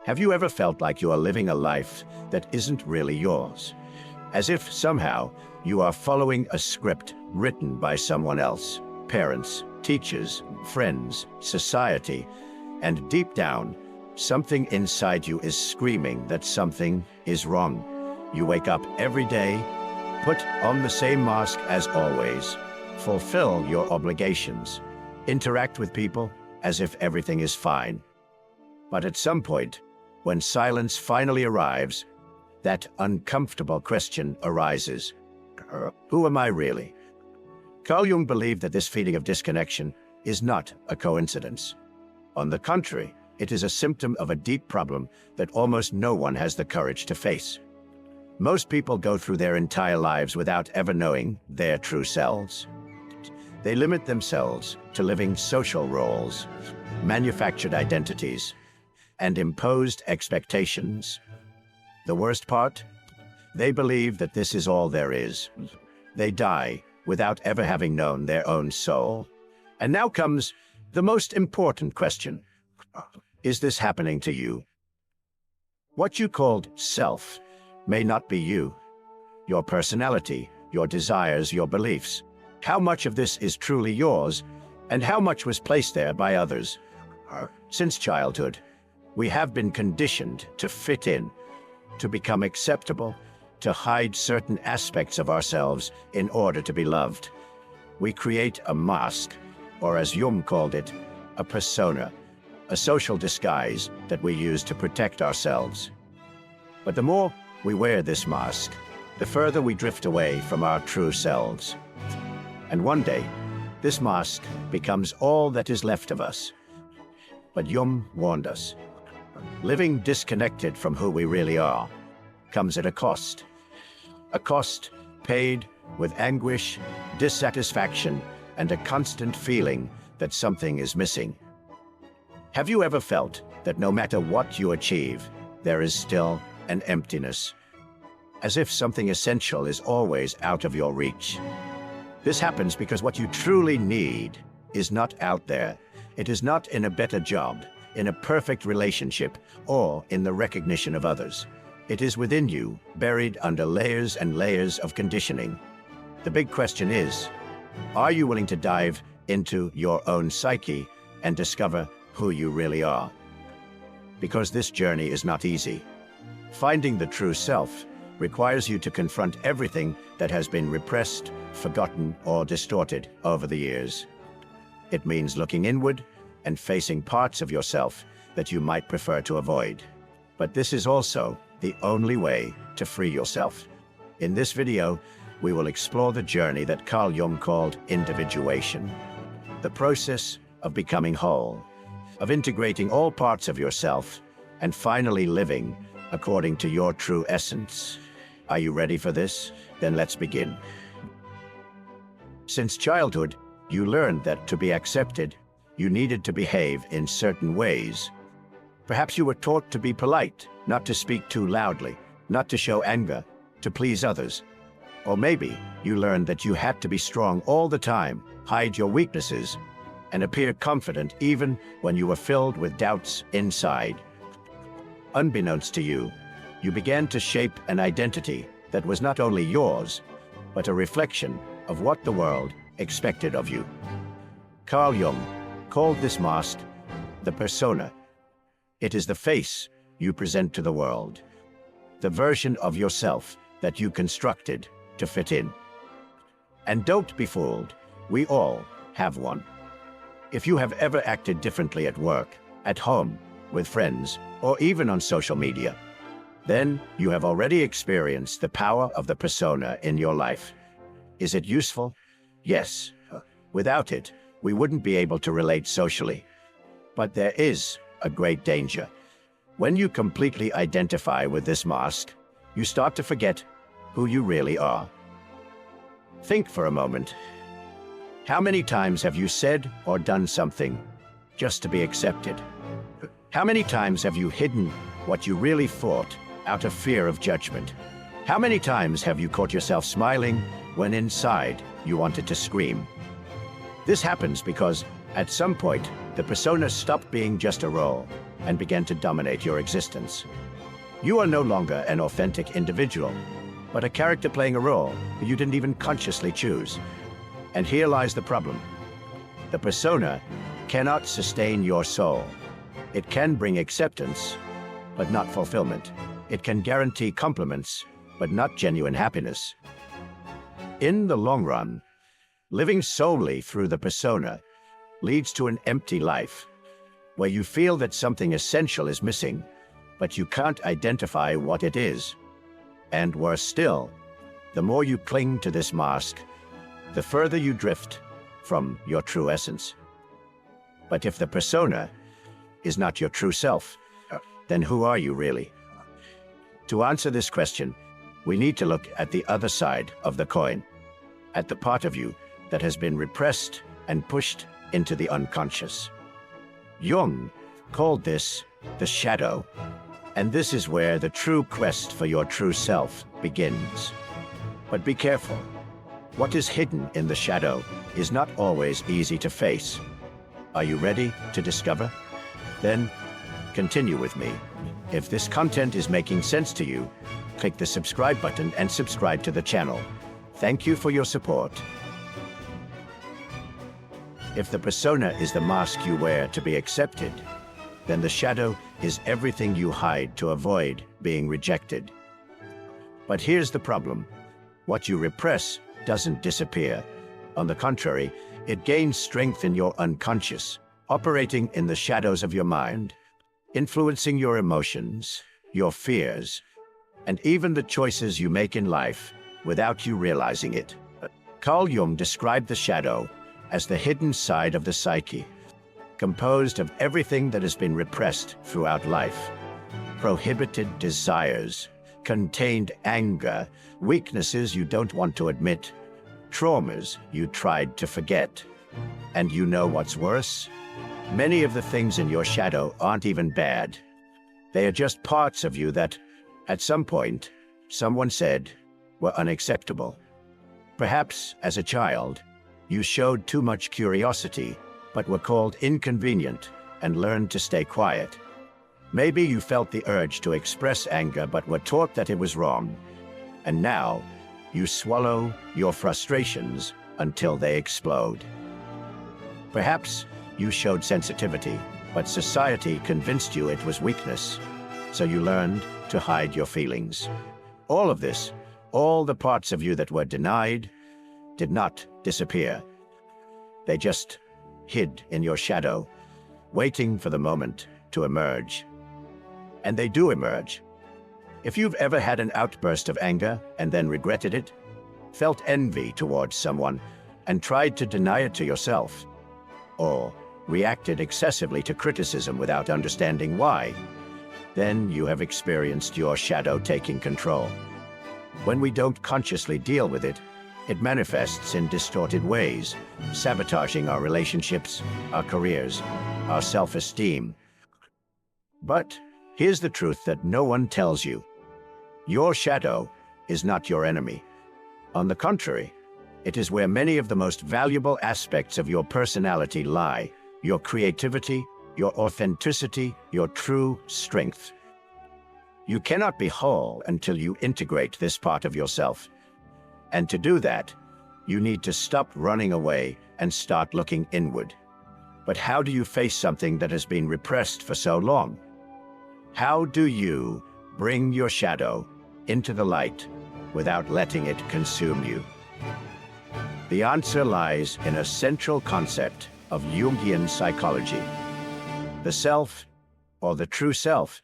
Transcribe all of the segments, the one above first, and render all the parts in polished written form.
Have you ever felt like you are living a life that isn't really yours? As if somehow you are following a script written by someone else, parents, teachers, friends, society, and deep down, something inside you is screaming that something is wrong. You wake up every day, put on the same mask as always, fulfill your obligations, interact with people as if everything is fine. But at some point, when silence finally arrives, that uncomfortable question arises. Who am I really? Carl Jung believed that this feeling of disconnection is not a coincidence. On the contrary, it is a symptom of a deep problem that almost no one has the courage to face. Most people go through their entire lives without ever knowing their true selves. They limit themselves to living social roles, manufactured identities, and imposed expectations. The worst part? They believe that this is all there is. They die without ever having known their own soul. And now comes the most important question. Is this happening to you? What you called self may not be you. Your personality, your desires, your beliefs. How much of this is truly yours, and how much was placed there by others? Since childhood, we have been conditioned to fit in, to become acceptable, to hide certain aspects of ourselves in order to be loved. We create a mask, or as Jung called it, a persona, a social disguise that we use to protect ourselves. But the more we wear this mask, the further we drift away from our true selves. And one day, this mask becomes all that is left of us. But Jung warned us. Living disconnected from who we really are comes at a cost. A cost paid with anguish, dissatisfaction, and a constant feeling that something is missing. Have you ever felt that no matter what you achieve, there is still an emptiness? As if something essential is always out of your reach. This happens because what you truly need is not out there. It is not in a better job, in a perfect relationship, or in the recognition of others. It is within you, buried under layers and layers of conditioning. The big question is, are you willing to dive into your own psyche and discover who you really are? Because this journey is not easy. Finding the true self requires you to confront everything that has been repressed, forgotten, or distorted over the years. It means looking inward and facing parts of yourself that you might prefer to avoid. But this is also the only way to free yourself. In this video, we will explore the journey that Carl Jung called individuation, the process of becoming whole, of integrating all parts of yourself, and finally living according to your true essence. Are you ready for this? Then let's begin. Since childhood, you learned that to be accepted, you needed to behave in certain ways. Perhaps you were taught to be polite, not to speak too loudly, not to show anger, to please others. Or maybe you learned that you had to be strong all the time, hide your weaknesses, and appear confident even when you were filled with doubts inside. Unbeknownst to you, you began to shape an identity that was not only yours, but a reflection of what the world expected of you. Carl Jung called this mask the persona. It is the face you present to the world, the version of yourself that you constructed to fit in. And don't be fooled, we all have one. If you have ever acted differently at work, at home, with friends, or even on social media, then you have already experienced the power of the persona in your life. Is it useful? Yes. Without it, we wouldn't be able to relate socially. But there is a great danger. When you completely identify with this mask, you start to forget who you really are. Think for a moment. How many times have you said or done something just to be accepted? How many times have you hidden what you really thought out of fear of judgment? How many times have you caught yourself smiling when inside you wanted to scream? This happens because, at some point, the persona stopped being just a role. and began to dominate your existence. You are no longer an authentic individual, but a character playing a role you didn't even consciously choose. And here lies the problem. The persona cannot sustain your soul. It can bring acceptance, but not fulfillment. It can guarantee compliments, but not genuine happiness. In the long run, living solely through the persona leads to an empty life, where you feel that something essential is missing, but you can't identify what it is. And worse still, the more you cling to this mask, the further you drift from your true essence. But if the persona is not your true self, then who are you really? To answer this question, we need to look at the other side of the coin, at the part of you that has been repressed and pushed into the unconscious. Jung called this the shadow, and this is where the true quest for your true self begins. But be careful. What is hidden in the shadow is not always easy to face. Are you ready to discover? Then continue with me. If this content is making sense to you, click the subscribe button and subscribe to the channel. Thank you for your support. If the persona is the mask you wear to be accepted, then the shadow is everything you hide to avoid being rejected. But here's the problem. What you repress doesn't disappear. On the contrary, it gains strength in your unconscious, operating in the shadows of your mind, influencing your emotions, your fears, and even the choices you make in life without you realizing it. Carl Jung described the shadow as the hidden side of the psyche, composed of everything that has been repressed throughout life. Prohibited desires, contained anger, weaknesses you don't want to admit, traumas you tried to forget. And you know what's worse? Many of the things in your shadow aren't even bad. They are just parts of you that, at some point, someone said were unacceptable. Perhaps, as a child, you showed too much curiosity, but were called inconvenient and learned to stay quiet. Maybe you felt the urge to express anger but were taught that it was wrong. And now, you swallow your frustrations until they explode. Perhaps you showed sensitivity, but society convinced you it was weakness, so you learned to hide your feelings. All of this, all the parts of you that were denied, did not disappear. They just hid in your shadow, waiting for the moment to emerge. And they do emerge. If you've ever had an outburst of anger and then regretted it, felt envy towards someone and tried to deny it to yourself, or reacted excessively to criticism without understanding why, then you have experienced your shadow taking control. When we don't consciously deal with it, it manifests in distorted ways, sabotaging our relationships, our careers, our self-esteem. But here's the truth that no one tells you. Your shadow is not your enemy. On the contrary, it is where many of the most valuable aspects of your personality lie: your creativity, your authenticity, your true strength. You cannot be whole until you integrate this part of yourself. And to do that, you need to stop running away and start looking inward. But how do you face something that has been repressed for so long? How do you bring your shadow into the light without letting it consume you? The answer lies in a central concept of Jungian psychology: the self, or the true self.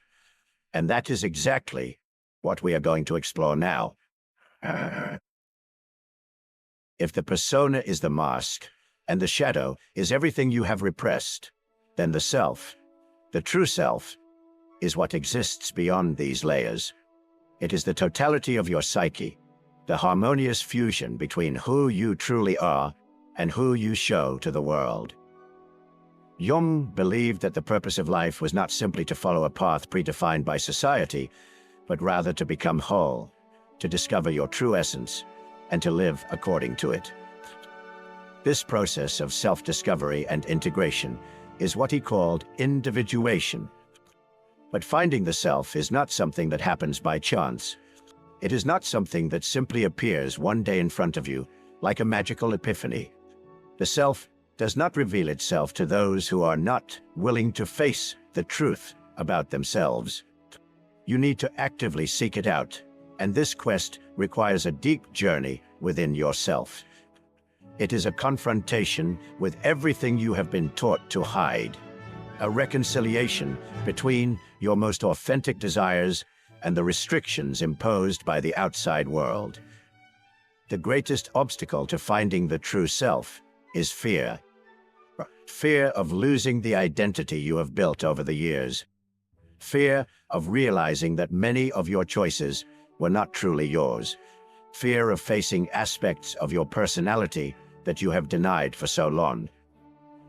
And that is exactly what we are going to explore now. If the persona is the mask, and the shadow is everything you have repressed, then the self, the true self, is what exists beyond these layers. It is the totality of your psyche, the harmonious fusion between who you truly are and who you show to the world. Jung believed that the purpose of life was not simply to follow a path predefined by society, but rather to become whole, to discover your true essence, and to live according to it. This process of self-discovery and integration is what he called individuation. But finding the self is not something that happens by chance. It is not something that simply appears one day in front of you, like a magical epiphany. The self does not reveal itself to those who are not willing to face the truth about themselves. You need to actively seek it out, and this quest requires a deep journey within yourself. It is a confrontation with everything you have been taught to hide, a reconciliation between your most authentic desires and the restrictions imposed by the outside world. The greatest obstacle to finding the true self is fear. Fear of losing the identity you have built over the years. Fear of realizing that many of your choices were not truly yours. Fear of facing aspects of your personality that you have denied for so long.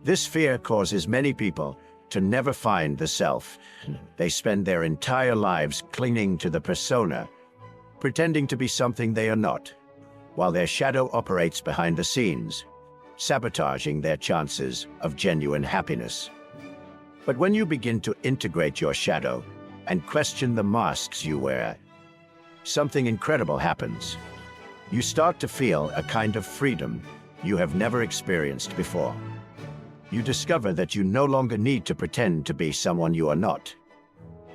This fear causes many people to never find the self. They spend their entire lives clinging to the persona, pretending to be something they are not, while their shadow operates behind the scenes, sabotaging their chances of genuine happiness. But when you begin to integrate your shadow and question the masks you wear, something incredible happens. You start to feel a kind of freedom you have never experienced before. You discover that you no longer need to pretend to be someone you are not.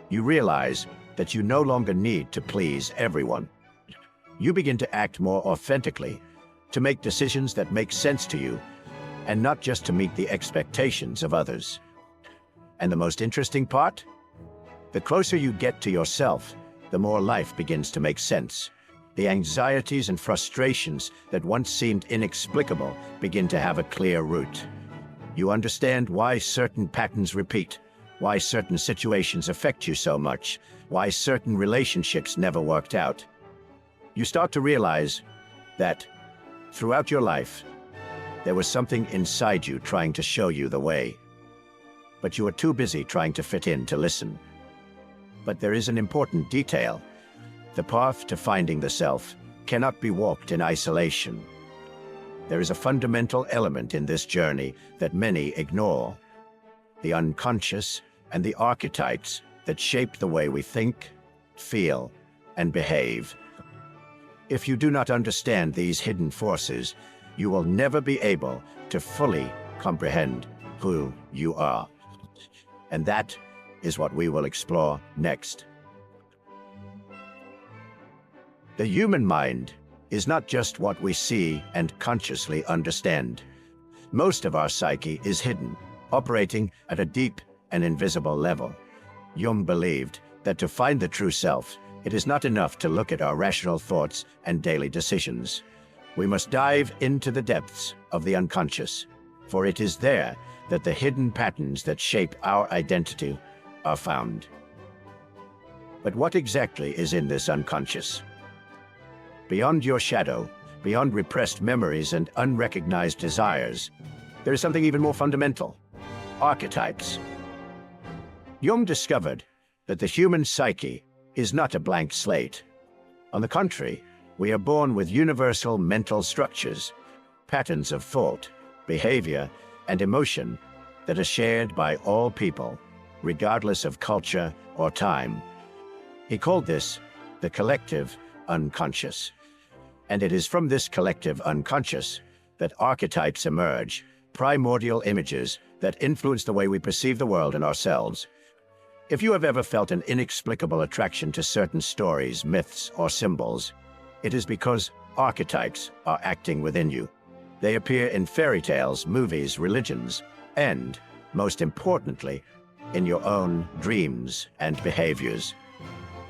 You realize that you no longer need to please everyone. You begin to act more authentically, to make decisions that make sense to you, and not just to meet the expectations of others. And the most interesting part? The closer you get to yourself, the more life begins to make sense. The anxieties and frustrations that once seemed inexplicable begin to have a clear root. You understand why certain patterns repeat, why certain situations affect you so much, why certain relationships never worked out. You start to realize that throughout your life, there was something inside you trying to show you the way. But you are too busy trying to fit in to listen. But there is an important detail. The path to finding the self cannot be walked in isolation. There is a fundamental element in this journey that many ignore: the unconscious and the archetypes that shape the way we think, feel, and behave. If you do not understand these hidden forces, you will never be able to fully comprehend who you are. And that is what we will explore next. The human mind is not just what we see and consciously understand. Most of our psyche is hidden, operating at a deep and invisible level. Jung believed that to find the true self, it is not enough to look at our rational thoughts and daily decisions. We must dive into the depths of the unconscious, for it is there that the hidden patterns that shape our identity are found. But what exactly is in this unconscious? Beyond your shadow, beyond repressed memories and unrecognized desires, there is something even more fundamental: archetypes. Jung discovered that the human psyche is not a blank slate. On the contrary, we are born with universal mental structures, patterns of thought, behavior, and emotion that are shared by all people, regardless of culture or time. He called this the collective unconscious. And it is from this collective unconscious that archetypes emerge, primordial images that influence the way we perceive the world and ourselves. If you have ever felt an inexplicable attraction to certain stories, myths, or symbols, it is because archetypes are acting within you. They appear in fairy tales, movies, religions, and, most importantly, in your own dreams and behaviors.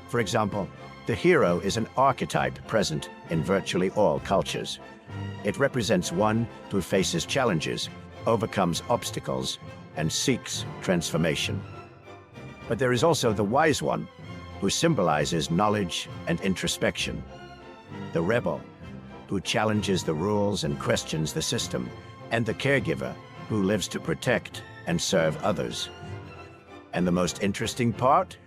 For example, the hero is an archetype present in virtually all cultures. It represents one who faces challenges, overcomes obstacles, and seeks transformation. But there is also the wise one, who symbolizes knowledge and introspection. The rebel, who challenges the rules and questions the system, and the caregiver, who lives to protect and serve others. And the most interesting part?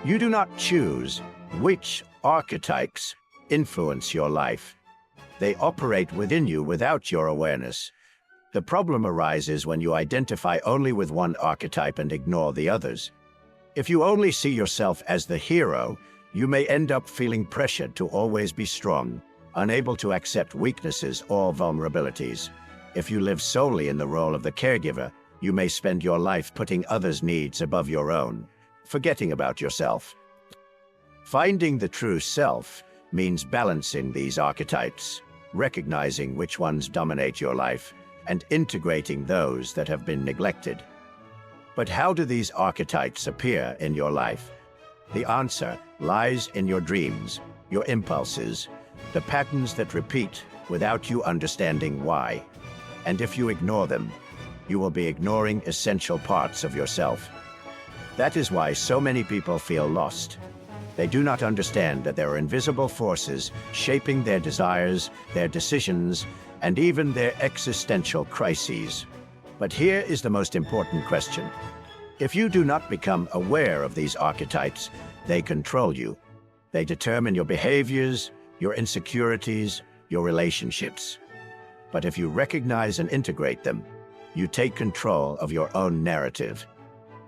You do not choose which archetypes influence your life. They operate within you without your awareness. The problem arises when you identify only with one archetype and ignore the others. If you only see yourself as the hero, you may end up feeling pressured to always be strong, unable to accept weaknesses or vulnerabilities. If you live solely in the role of the caregiver, you may spend your life putting others' needs above your own, forgetting about yourself. Finding the true self means balancing these archetypes, recognizing which ones dominate your life, and integrating those that have been neglected. But how do these archetypes appear in your life? The answer lies in your dreams, your impulses, the patterns that repeat without you understanding why. And if you ignore them, you will be ignoring essential parts of yourself. That is why so many people feel lost. They do not understand that there are invisible forces shaping their desires, their decisions, and even their existential crises. But here is the most important question. If you do not become aware of these archetypes, they control you. They determine your behaviors, your insecurities, your relationships. But if you recognize and integrate them, you take control of your own narrative.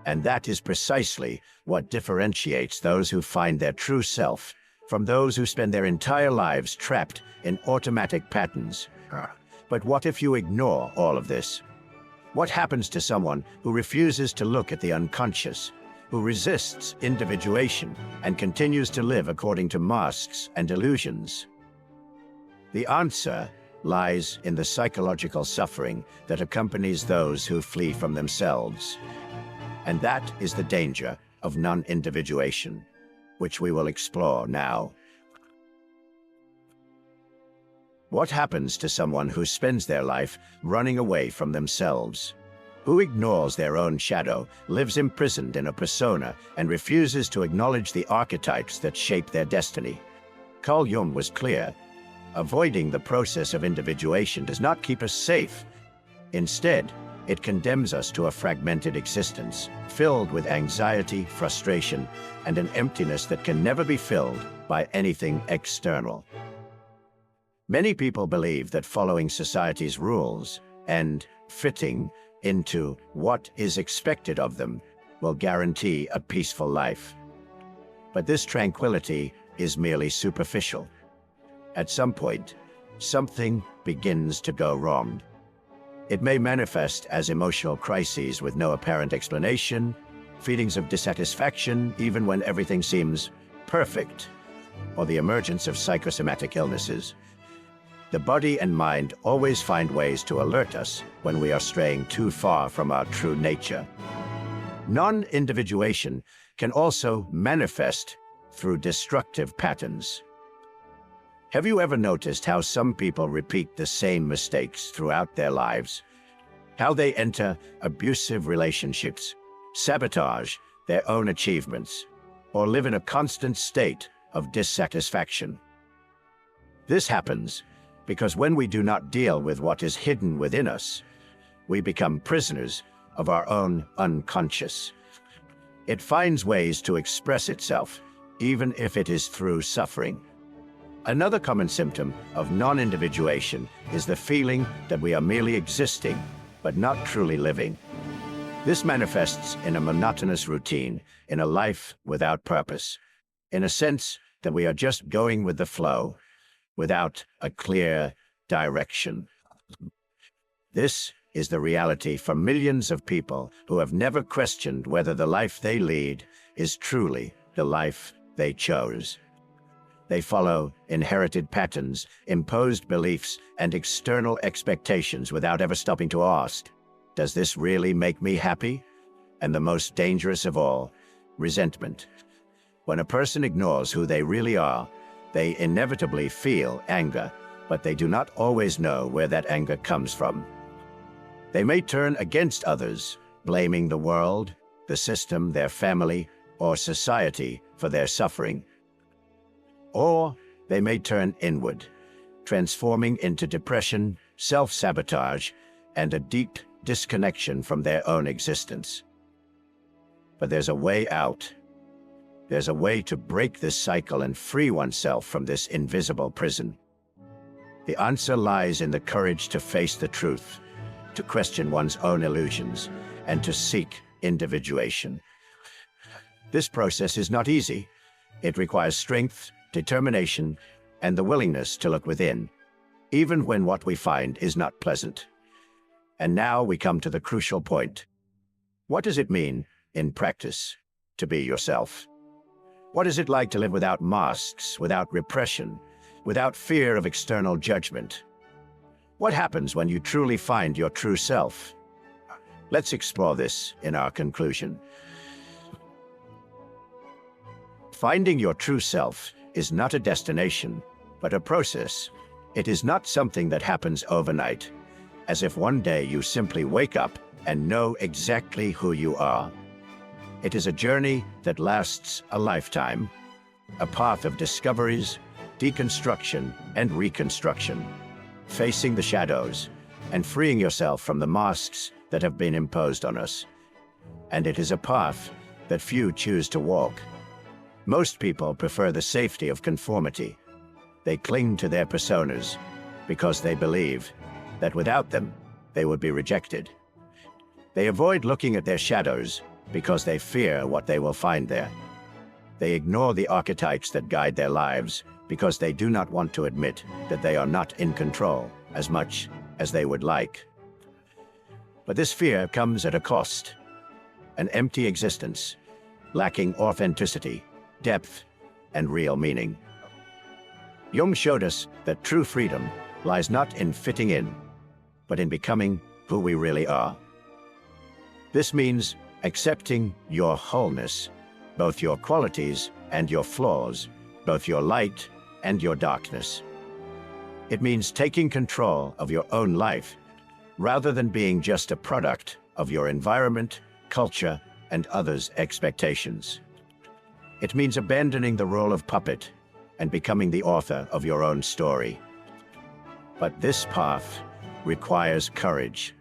And that is precisely what differentiates those who find their true self from those who spend their entire lives trapped in automatic patterns. But what if you ignore all of this? What happens to someone who refuses to look at the unconscious, who resists individuation and continues to live according to masks and illusions? The answer lies in the psychological suffering that accompanies those who flee from themselves. And that is the danger of non-individuation, which we will explore now. What happens to someone who spends their life running away from themselves, who ignores their own shadow, lives imprisoned in a persona, and refuses to acknowledge the archetypes that shape their destiny? Carl Jung was clear. Avoiding the process of individuation does not keep us safe. Instead, it condemns us to a fragmented existence, filled with anxiety, frustration, and an emptiness that can never be filled by anything external. Many people believe that following society's rules and fitting into what is expected of them will guarantee a peaceful life. But this tranquility is merely superficial. At some point, something begins to go wrong. It may manifest as emotional crises with no apparent explanation, feelings of dissatisfaction even when everything seems perfect, or the emergence of psychosomatic illnesses. The body and mind always find ways to alert us when we are straying too far from our true nature. Non-individuation can also manifest through destructive patterns. Have you ever noticed how some people repeat the same mistakes throughout their lives? How they enter abusive relationships, sabotage their own achievements, or live in a constant state of dissatisfaction? This happens because when we do not deal with what is hidden within us, we become prisoners of our own unconscious. It finds ways to express itself, even if it is through suffering. Another common symptom of non-individuation is the feeling that we are merely existing, but not truly living. This manifests in a monotonous routine, in a life without purpose, in a sense that we are just going with the flow, without a clear direction. This is the reality for millions of people who have never questioned whether the life they lead is truly the life they chose. They follow inherited patterns, imposed beliefs, and external expectations without ever stopping to ask, does this really make me happy? And the most dangerous of all, resentment. When a person ignores who they really are, they inevitably feel anger, but they do not always know where that anger comes from. They may turn against others, blaming the world, the system, their family, or society for their suffering. Or they may turn inward, transforming into depression, self-sabotage, and a deep disconnection from their own existence. But there's a way out. There's a way to break this cycle and free oneself from this invisible prison. The answer lies in the courage to face the truth, to question one's own illusions, and to seek individuation. This process is not easy. It requires strength, determination, and the willingness to look within, even when what we find is not pleasant. And now we come to the crucial point. What does it mean, in practice, to be yourself? What is it like to live without masks, without repression, without fear of external judgment? What happens when you truly find your true self? Let's explore this in our conclusion. Finding your true self is not a destination, but a process. It is not something that happens overnight, as if one day you simply wake up and know exactly who you are. It is a journey that lasts a lifetime, a path of discoveries, deconstruction, and reconstruction, facing the shadows and freeing yourself from the masks that have been imposed on us. And it is a path that few choose to walk. Most people prefer the safety of conformity. They cling to their personas because they believe that without them, they would be rejected. They avoid looking at their shadows because they fear what they will find there. They ignore the archetypes that guide their lives because they do not want to admit that they are not in control as much as they would like. But this fear comes at a cost: an empty existence, lacking authenticity, depth, and real meaning. Jung showed us that true freedom lies not in fitting in, but in becoming who we really are. This means accepting your wholeness, both your qualities and your flaws, both your light and your darkness. It means taking control of your own life, rather than being just a product of your environment, culture, and others' expectations. It means abandoning the role of puppet and becoming the author of your own story. But this path requires courage.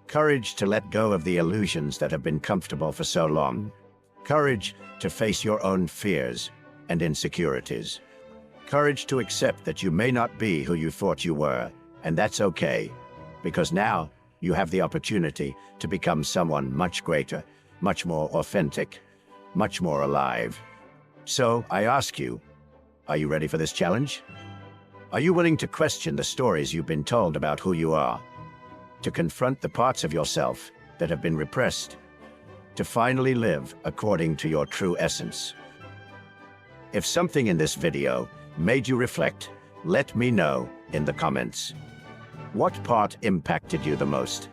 Courage to let go of the illusions that have been comfortable for so long. Courage to face your own fears and insecurities. Courage to accept that you may not be who you thought you were, and that's okay, because now you have the opportunity to become someone much greater, much more authentic, much more alive. So I ask you, are you ready for this challenge? Are you willing to question the stories you've been told about who you are? To confront the parts of yourself that have been repressed? To finally live according to your true essence? If something in this video made you reflect, let me know in the comments. What part impacted you the most?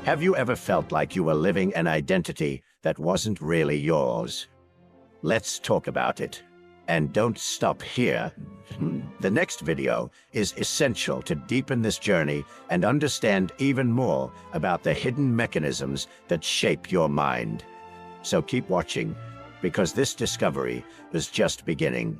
Have you ever felt like you were living an identity that wasn't really yours? Let's talk about it. And don't stop here. The next video is essential to deepen this journey and understand even more about the hidden mechanisms that shape your mind. So keep watching, because this discovery is just beginning.